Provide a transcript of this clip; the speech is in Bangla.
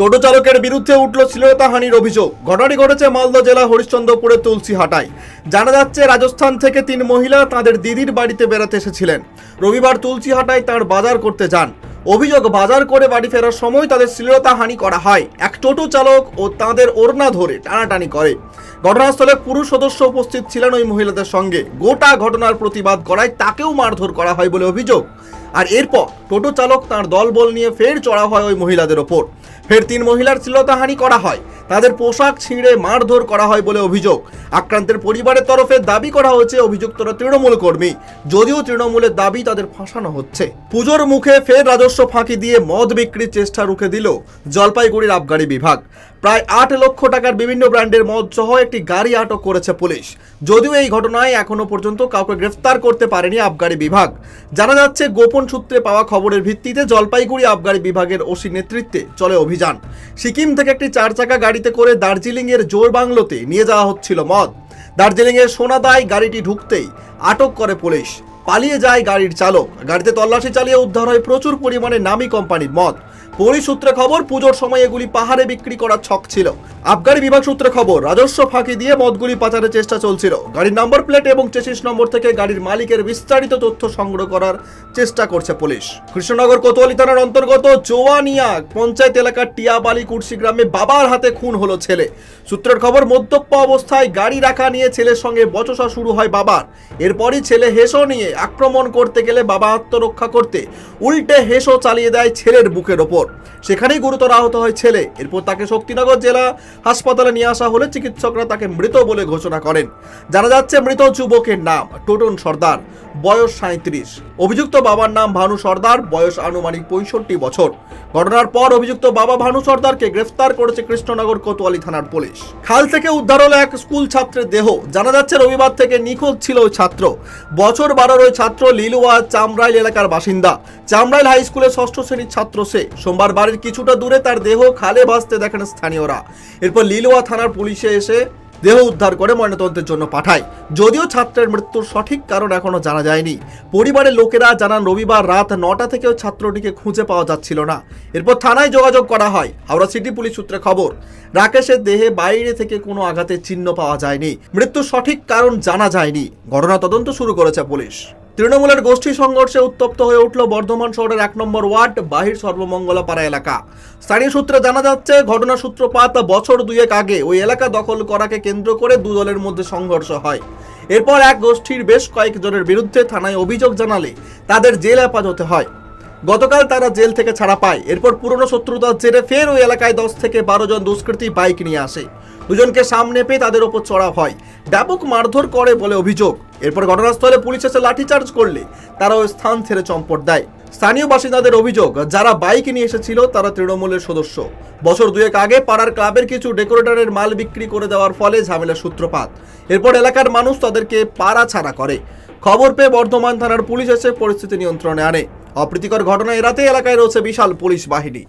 টোটো চালকের বিরুদ্ধে উঠল শ্লীলতাহানির অভিযোগ। ঘটনাটি ঘটেছে মালদা জেলা হরিশ্চন্দ্রপুরের তুলসীহাটায়। জানা যাচ্ছে রাজস্থান থেকে 3 মহিলা তাদের দিদির বাড়িতে বেড়াতে এসেছিলেন। রবিবার তুলসীহাটায় তার বাজার করতে যান। অভিযোগ, বাজার করে বাড়ি ফেরার সময় তাদের শ্লীলতাহানি করা হয়। এক টোটো চালক ও তাদের ওড়না ধরে টানাটানি করে। ঘটনাস্থলে পুরুষ সদস্য উপস্থিত ছিলেন ওই মহিলাদের সঙ্গে। গোটা ঘটনার প্রতিবাদ করায় তাকেও মারধর করা হয় বলে অভিযোগ। আর এরপর টোটো চালক তার দলবল নিয়ে ফের চড়া হয় ওই মহিলাদের ওপর। ফের 3 মহিলার শ্লীলতাহানি করা হয়। তাদের পোশাক ছিঁড়ে মারধর করা হয় বলে অভিযোগ। আক্রান্তের পরিবারের তরফে দাবি করা হয়েছে অভিযুক্তরা তৃণমূল কর্মী, যদিও তৃণমূলের দাবি তাদের ফাঁসানো হচ্ছে। পুজোর মুখে ফের রাজস্ব ফাঁকি দিয়ে মদ বিক্রির চেষ্টা রুখে দিল জলপাইগুড়ির আবগারি বিভাগ। প্রায় 8 লক্ষ টাকার বিভিন্ন ব্র্যান্ডের মদ সহ একটি গাড়ি আটক করেছে পুলিশ। যদিও এই ঘটনায় এখনো পর্যন্ত কাউকে গ্রেফতার করতে পারেনি আবগারি বিভাগ। জানা যাচ্ছে গোপন সূত্রে পাওয়া খবরের ভিত্তিতে জলপাইগুড়ি আবগারি বিভাগের ওসি নেতৃত্বে চলে অভিযান। সিকিম থেকে একটি 4 চাকা গাড়িতে করে দার্জিলিংয়ের জোরবাংলোতে নিয়ে যাওয়া হচ্ছিল মদ। দার্জিলিংয়ের সোনাদায় গাড়িটি ঢুকতেই আটক করে পুলিশ। পালিয়ে যায় গাড়ির চালক। গাড়িতে তল্লাশি চালিয়ে উদ্ধার হয় প্রচুর পরিমাণে নামী কোম্পানির মদ। পুলিশ সূত্রে খবর, পুজোর সময় এগুলি পাহাড়ে বিক্রি করার ছক ছিল। আবগারি বিভাগ সূত্রে খবর, রাজস্ব ফাঁকি দিয়ে মদগুলি পাচারের চেষ্টা চলছিল। গাড়ির নম্বর প্লেট এবং চেসিস নম্বর থেকে গাড়ির মালিকের বিস্তারিত তথ্য সংগ্রহ করার চেষ্টা করছে পুলিশ। কৃষ্ণনগর কোতোয়ালি থানার অন্তর্গত জোয়ানিয়া পঞ্চায়েত এলাকার টিয়াবালি কুর্সি গ্রামে বাবার হাতে খুন হলো ছেলে। সূত্রের খবর, মদ্যপ অবস্থায় গাড়ি রাখা নিয়ে ছেলের সঙ্গে বচসা শুরু হয় বাবার। এরপরই ছেলে হেসো নিয়ে আক্রমণ করতে গেলে বাবা আত্মরক্ষা করতে উল্টে হেসো চালিয়ে দেয় ছেলের বুকের ওপর। সেখানেই গুরুতর আহত হয় ছেলে। এরপর তাকে শক্তিনগর জেলা হাসপাতালে নিয়ে আসা হলে চিকিৎসকরা তাকে মৃত বলে ঘোষণা করেন। জানা যাচ্ছে মৃত যুবকের নাম টোটন সর্দার, বয়স 37। অভিযুক্ত বাবার নাম ভানু সর্দার, বয়স আনুমানিক 65 বছর। ঘটনার পর অভিযুক্ত বাবা ভানু সর্দারকে গ্রেফতার করেছে কৃষ্ণনগর কোতোয়ালি থানার পুলিশ। খাল থেকে উদ্ধার হলো এক স্কুল ছাত্রের দেহ। জানা যাচ্ছে রবিবার থেকে নিখোঁজ ছিল ওই ছাত্র। বছর 12 ওই ছাত্র লিলুয়া চামরাইল এলাকার বাসিন্দা। চামরাইল হাই স্কুলের 6ষ্ঠ শ্রেণীর ছাত্র সে। সোমবার বাড়ির কিছুটা দূরে তার দেহ খালে ভাসতে দেখেন স্থানীয়রা। এরপর লিলুয়া থানার পুলিশে এসে দেহ উদ্ধার করে ময়নাতদন্তের জন্য পাঠায়। যদিও ছাত্রের মৃত্যুর সঠিক কারণ এখনো জানা যায়নি। পরিবারের লোকেরা জানান রবিবার রাত 9টা থেকেও ছাত্রটিকে খুঁজে পাওয়া যাচ্ছিল না। এরপর থানায় যোগাযোগ করা হয়। হাওড়া সিটি পুলিশ সূত্রে খবর, রাকেশের দেহে বাইরে থেকে কোনো আঘাতের চিহ্ন পাওয়া যায়নি। মৃত্যুর সঠিক কারণ জানা যায়নি। ঘটনা তদন্ত শুরু করেছে পুলিশ। তৃণমূলের গোষ্ঠী সংঘর্ষে উত্তপ্ত হয়ে উঠল বর্ধমান শহরের 1 নম্বর ওয়ার্ড বাহির সর্বমঙ্গলাপাড়া এলাকা। স্থানীয় সূত্রে জানা যাচ্ছে ঘটনার সূত্রপাত বছর 2 আগে ওই এলাকা দখল করাকে কেন্দ্র করে 2 দলের মধ্যে সংঘর্ষ হয়। এরপর এক গোষ্ঠীর বেশ কয়েকজনের বিরুদ্ধে থানায় অভিযোগ জানালে তাদের জেল হেফাজতে হয়। গতকাল তারা জেল থেকে ছাড়া পায়। এরপর পুরনো শত্রুতার জেরে ফের ওই এলাকায় 10 থেকে 12 জন দুষ্কৃতী বাইক নিয়ে আসে। দুজনকে সামনে পেয়ে তাদের ওপর চড়া হয়, ব্যাপক মারধর করে বলে অভিযোগ। এরপর ঘটনাস্থলে পুলিশ এসে লাঠিচার্জ করলে তারা ওই স্থান ছেড়ে চম্পট দেয়। স্থানীয় বাসিন্দাদের অভিযোগ, যারা বাইক নিয়ে এসেছিল তারা তৃণমূলের সদস্য। বছর 2 আগে পাড়ার ক্লাবের কিছু ডেকোরেটরের মাল বিক্রি করে দেওয়ার ফলে ঝামেলার সূত্রপাত। এরপর এলাকার মানুষ তাদেরকে পাড়া ছাড়া করে। খবর পেয়ে বর্ধমান থানার পুলিশ এসে পরিস্থিতি নিয়ন্ত্রণে আনে। অপ্রীতিকর ঘটনা এড়াতে এলাকায় রয়েছে বিশাল পুলিশ বাহিনী।